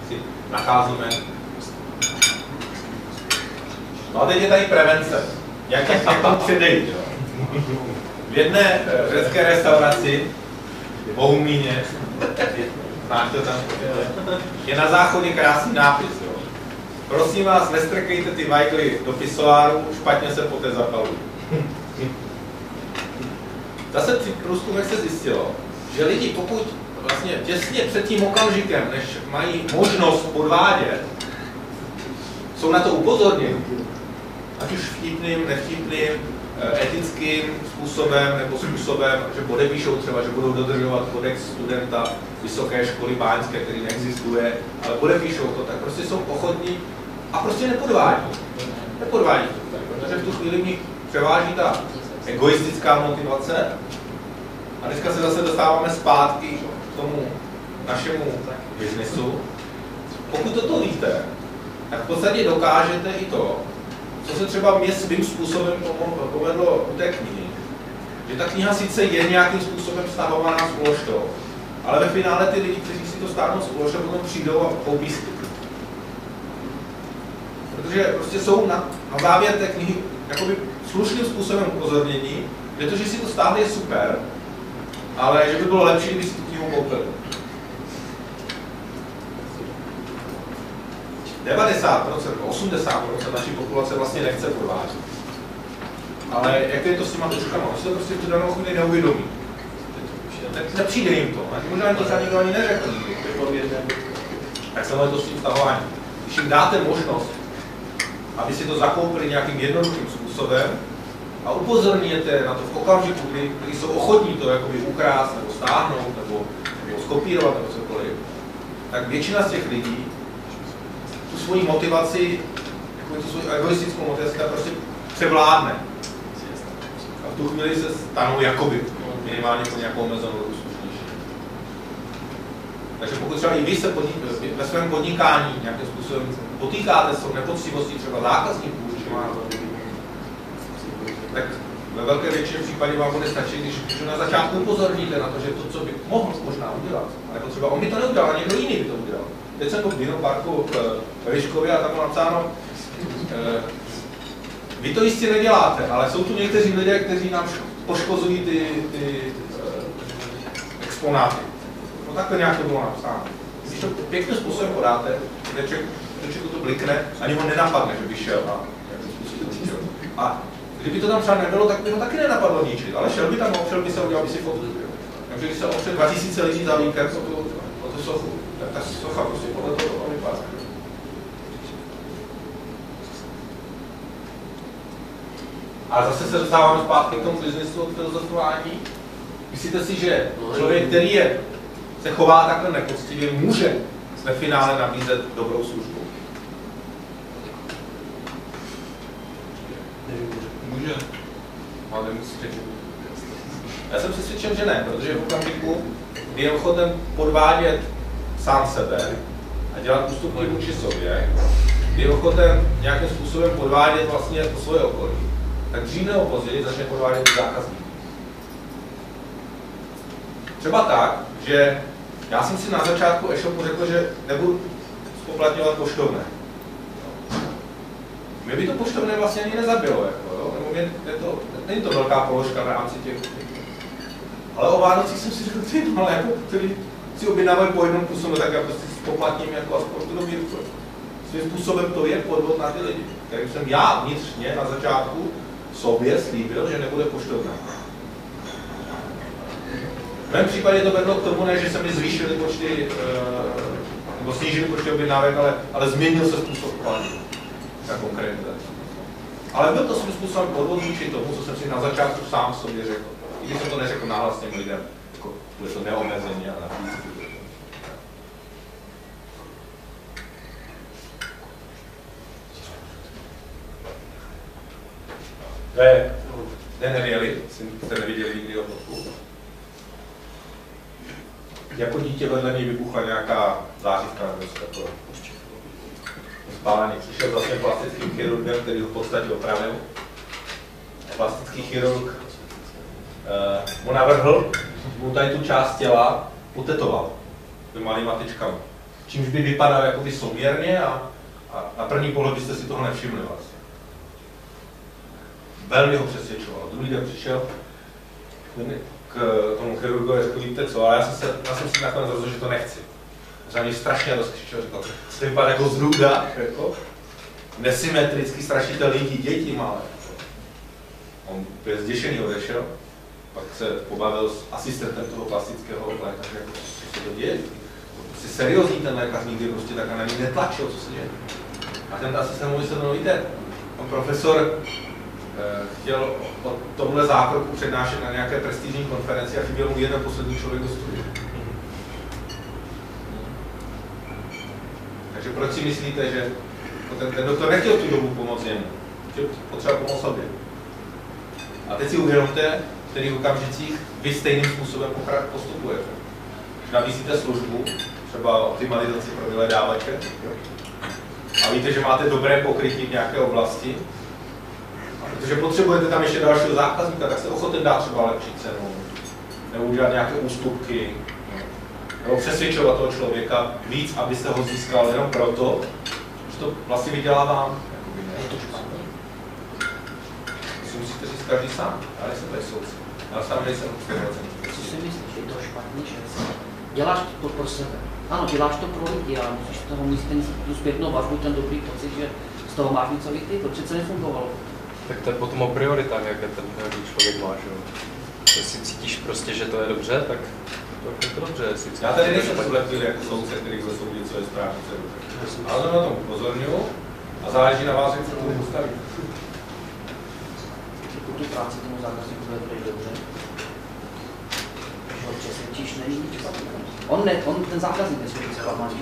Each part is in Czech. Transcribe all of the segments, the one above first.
si nacházíme. No a teď je tady prevence. Jak tomu předejít? V jedné řecké restauraci v Bohumíně, znáš to tam, je na záchodě krásný nápis. Jo. Prosím vás, nestrkejte ty vajgly do pisoáru, špatně se poté zapalují. Zase při průzkumech se zjistilo, že lidi, pokud vlastně těsně před tím okamžikem, než mají možnost podvádět, jsou na to upozorněni, ať už vtipným, nevtipným, etickým způsobem nebo způsobem, že podepíšou třeba, že budou dodržovat kodex studenta vysoké školy báňské, který neexistuje, ale podepíšou to, tak prostě jsou ochotní a prostě nepodvádí. Nepodvádí to, protože v tu chvíli v nich převáží ta egoistická motivace. A dneska se zase dostáváme zpátky k tomu našemu biznesu. Pokud toto víte, tak v podstatě dokážete i to, co se třeba mě svým způsobem povedlo u té knihy. Že ta kniha sice je nějakým způsobem vztahovaná s Uložtou, ale ve finále ty lidi, kteří si to stáhnou s Uložtou, potom přijdou a koupí si. Protože prostě jsou na závěr té knihy jakoby slušným způsobem upozornění, že to, že si to stáhli, je super, ale že by bylo lepší, kdyby si tu knihu koupili. 90%, 80% naší populace vlastně nechce podvádět. Ale jak je to s těma troškama? Oni se to prostě v tu danou chvíli neuvědomí. Nepřijde jim to. Možná jim to třeba nikdo ani neřekl. Tak se to s tím vztahováním. Když jim dáte možnost, aby si to zakoupili nějakým jednoduchým způsobem a upozorníte na to v okamžiku, kdy jsou ochotní to jakoby ukrást, nebo stáhnout, nebo skopírovat, nebo cokoliv, tak většina z těch lidí tu svoji motivaci, jako tu svoji egoistickou motivaci, tak prostě převládne. A v tu chvíli se stanou jakoby minimálně po nějakou omezenou dobu slušnější. Takže pokud třeba i vy se ve svém podnikání nějakým způsobem potýkáte s tou nepoctivostí třeba zákazníků, tak ve velké většině případě vám bude stačit, když na začátku upozorníte na to, že to, co by mohl možná udělat, ale třeba on by to neudělal, a někdo jiný by to udělal. Teď jsem byl v Dinoparku v Liškově a tam bylo napsáno, vy to jistě neděláte, ale jsou tu někteří lidé, kteří nám poškozují ty exponáty. No takhle nějak to bylo napsáno. Když to pěkným způsobem podáte, člověku to blikne, ani ho nenapadne, že by šel a nějakým způsobem ničil. A kdyby to tam třeba nebylo, tak by ho taky nenapadlo ničit, ale šel by tam, opřel by se, udělal by si fotku. Takže když se opře 2000 lidí za víkend o tu sochu, tak ta socha prostě podle toho vypadá. A zase se dostáváme zpátky k tomu biznesu od filozofování. Myslíte si, že člověk, který se chová takhle nepoctivě, může ve finále nabízet dobrou službu? Může. Ale nemusí. Já jsem přesvědčen, že ne, protože v okamžiku, kdy je ochoten podvádět sám sebe a dělat ústupky vůči sobě, kdy je ochoten nějakým způsobem podvádět vlastně to svoje okolí, tak dřív nebo později začne podvádět zákazníky. Třeba tak, že já jsem si na začátku e-shopu řekl, že nebudu spoplatňovat poštovné. Mě by to poštovné vlastně ani nezabilo, jako, jo? Nebo není to velká položka v rámci těch. Ale o Vánocích jsem si řekl, ale jako, který si objednávají po jednom působu, tak já prostě spoplatním jako aspoň tu dobírku. Svým způsobem to je podvod na ty lidi, který jsem já vnitřně na začátku sobě slíbil, že nebude poštovné. V mém případě to vedlo k tomu, ne, že se mi zvýšily počty, nebo snížily počty objednávek, ale změnil se způsob platby. Konkrétně. Ale byl to svým způsobem podvod vůči tomu, co jsem si na začátku sám sobě řekl. I když jsem to neřekl nahlas těm lidem, jako bude to neomezeně a například. To je nevěděli, jste neviděli nikdy o fotku. Jako dítě vedle něj vybuchla nějaká zářivka nebo něco takového. Spálení. Přišel vlastně plastickým chirurgem, který ho v podstatě opravil. Plastický chirurg mu navrhl, mu tady tu část těla utetoval malýma tyčkami. čímž by vypadal jakoby souměrně a na první pohled byste si toho nevšimli vlastně. Velmi ho přesvědčoval. Druhý den přišel k tomu chirurgovi a řekl, víte co, ale já jsem si nakonec rozhodl, že to nechci. Za mě strašně rozkřičel, říkal, co to vypadá jako zrůda, jako nesymetrický strašitel lidí, děti malé. On byl zděšený, odešel, pak se pobavil s asistentem toho plastického lékaře, jako, co se to děje. Jsi seriózní ten lékař, nikdy prostě tak na ní netlačil, co se děje. A ten asistent mu vysvětlil, no víte, pan profesor chtěl o tomhle zákroku přednášet na nějaké prestižní konferenci a chyběl mu jeden poslední člověk do studia. Takže proč si myslíte, že ten doktor nechtěl v tu dobu pomoct jemu, že potřeba pomoct sobě. A teď si uvědomte, v kterých okamžicích vy stejným způsobem postupujete. Když nabízíte službu, třeba optimalizaci pro vyhledávače, a víte, že máte dobré pokrytí v nějaké oblasti, a protože potřebujete tam ještě dalšího zákazníka, tak jste ochoten dát třeba lepší cenu, nebo udělat nějaké ústupky, nebo přesvědčovat toho člověka víc, abyste ho získal jenom proto, že to vlastně vydělá vám. To musíte říct každý sám, já nejsem tady soudce. Já sám nejsem observací. Co si myslíš, že je to špatný, že děláš to pro sebe? Ano, děláš to pro lidi, ale musíš toho mít tu zpětnou vazbu, ten dobrý pocit, že z toho máš něco i ty, to přece nefungovalo. Tak to je potom o prioritách, jaké ten člověk má, že jo. Jestli cítíš prostě, že to je dobře, tak je to dobře. Já tady nejsem v tuhle chvíli jako soudce, který chce soudit, co je správně, co je dobře. Ale na tom upozorňuji a záleží na vás, jak se tomu postaví. Pokud tu práci tomu zákazníku bude dobře, že ho přesvědčíš, není nic špatného. On ten zákazník nesmí být zklamaný.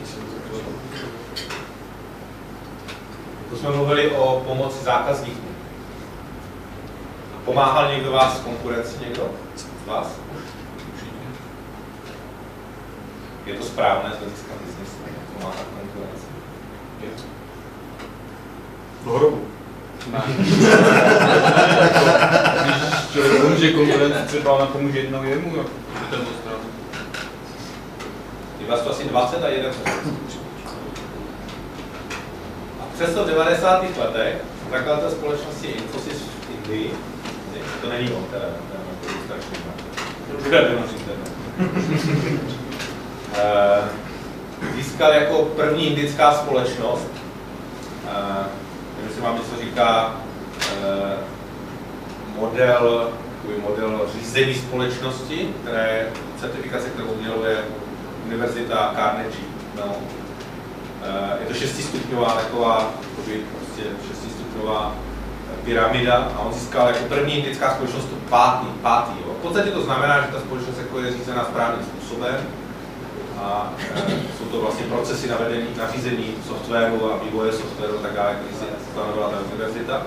To jsme mluvili o pomoci zákazníkům. Pomáhal někdo vás v konkurenci, někdo z vás? Je to správné z hlediska biznesu, pomáhat konkurenci? Dlouhodobu. Když člověk pomůže konkurenci, třeba na pomůže jednou jemu, jako to stranu. Je vás to asi 20 a 1%. A přesto v 90. letech zakladatel společnosti Infosys v Indii, to není on, teda, to je starší, získal jako první indická společnost, nevím, jestli vám něco říká, model řízení společnosti, které certifikace, kterou uděluje Univerzita Carnegie. No. Je to 6stupňová taková, prostě 6stupňová pyramida a on získal jako první indická společnost pátý. Jo. V podstatě to znamená, že ta společnost jako je řízená správným způsobem a jsou to vlastně procesy na řízení softwaru a vývoje softwaru a tak dále, který si stanovila ta univerzita.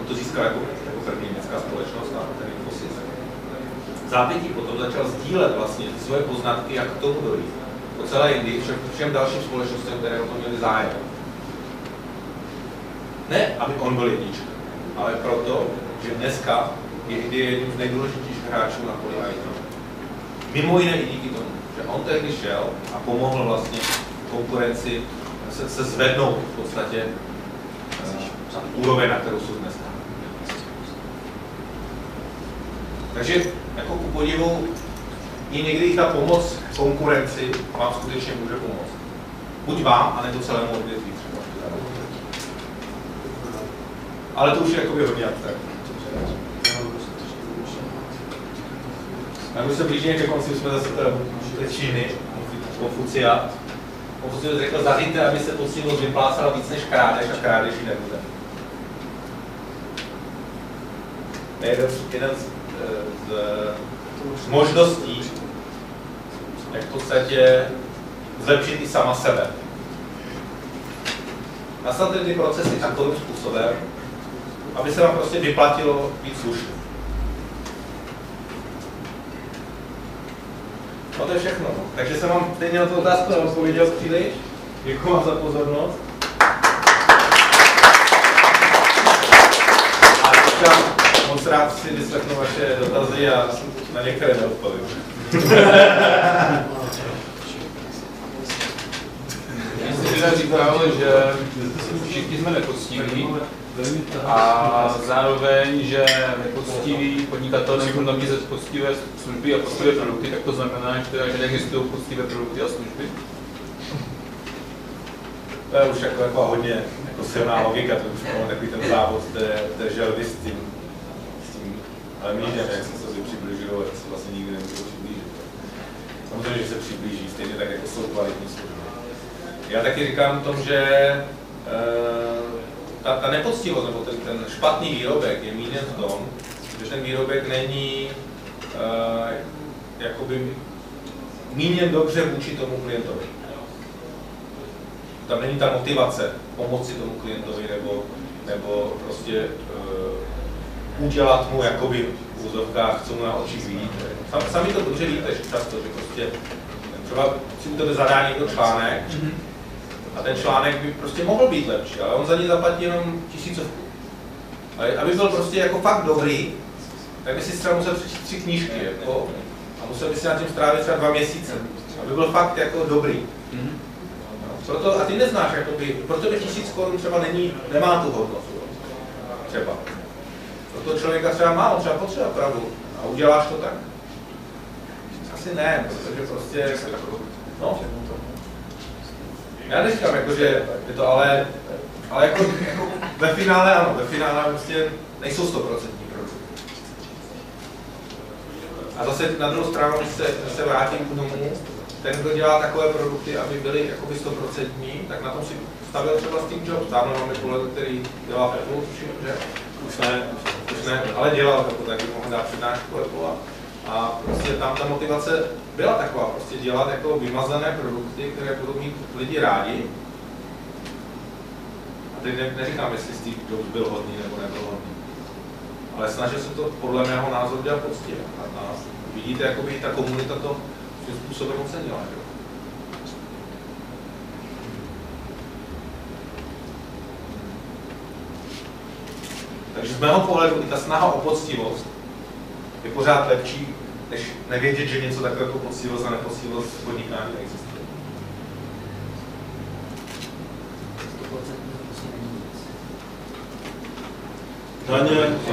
On to získal jako první indická společnost a ten Infosys. Zápětí potom začal sdílet vlastně svoje poznatky, jak k tomu dojít. Po celé Indii, všem dalším společnostem, které o tom měli zájem. Ne, aby on byl jednička, ale proto, že dneska je Indie jedním z nejdůležitějších hráčů na poli IT. Mimo jiné i díky tomu, že on tehdy šel a pomohl vlastně konkurenci se zvednout v podstatě úroveň, na kterou jsou dneska. Takže jako ku podivu i někdy ta pomoc konkurenci vám skutečně může pomoct. Buď vám, anebo celému odvětví třeba. Ale to už je jakoby hodně abstraktní. Když se blížíme ke konci, jsme zase té Číny, Konfucia. Konfucius řekl, zaříďte, aby se poctivost vyplácala víc než krádež a krádež ji nebude. Jeden z možností, jak v podstatě zlepšit i sama sebe. Nastavte ty procesy takovým způsobem, aby se vám prostě vyplatilo být slušný. No to je všechno. Takže jsem vám teď na tu otázku odpověděl příliš. Děkuji vám za pozornost. A teďka moc rád si vyslechnu vaše dotazy a na některé neodpovím. také říkal, že všichni jsme nepoctiví a zároveň, že nepoctiví podnikatel nemůžou nabízet poctivé služby a poctivé produkty, tak to znamená, že neexistují poctivé produkty a služby. To je už jako hodně jako silná logika, to už máme takový ten závod té želvy s tím ale mížem, jak jsem se přibližil, jak se vlastně nikdy nemůžu přiblížit. Samozřejmě, že se přiblíží, stejně tak, jako jsou kvalitní služby. Já taky říkám tom, že ta nepoctivost, nebo ten špatný výrobek je míněn v tom, že ten výrobek není jakoby míněn dobře vůči tomu klientovi. Tam není ta motivace pomoci tomu klientovi nebo prostě udělat mu jakoby v úzovkách, co mu na očích vidíte. Sami to dobře víte, že často, že prostě třeba si u tebe zadá někdo článek a ten článek by prostě mohl být lepší, ale on za ní zaplatí jenom 1000. Ale aby byl prostě jako fakt dobrý, tak by si třeba musel přečíst 3 knížky jako, a musel by si na tím strávit třeba 2 měsíce, aby byl fakt jako dobrý. Proto, a ty neznáš, jakoby, proto 1000 korun třeba nemá tu hodnotu. Třeba. Proto člověka třeba má, on třeba potřeba pravdu. A uděláš to tak? Asi ne, protože prostě, no. Já neříkám, jako, že je to, ale jako ve finále ano, ve finále prostě nejsou 100% produkty. A zase na druhou stranu, když se vrátím k tomu, ten, kdo dělá takové produkty, aby byly jakoby 100%, tak na tom si stavil třeba Steve Jobs. Dávno máme kolegu, který dělá Apple, tuším, že už ne, ale dělal to, tak by mohl dát přednášku Apple. A prostě tam ta motivace byla taková, prostě dělat jako vymazané produkty, které budou mít lidi rádi. A teď neříkám, jestli Steve Jobs byl hodný nebo nebyl hodný. Ale snažil se to podle mého názoru dělat poctivě. A vidíte, jakoby ta komunita to tím způsobem ocenila. Takže z mého pohledu i ta snaha o poctivost je pořád lepší, než nevědět, že něco takového jako poctivost a nepoctivost v podnikání neexistuje.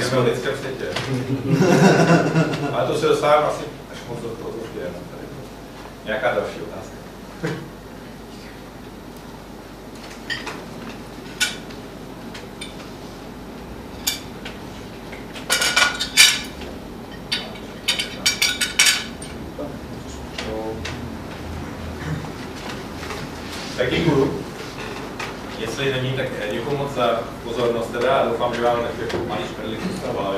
Jsme v lidském světě. Ale to se dostávám asi až moc do toho. Nějaká další otázka? Tak děkuju. Jestli není, tak děkuju moc za pozornost teda a doufám, že vám jako malý šperlík zůstával.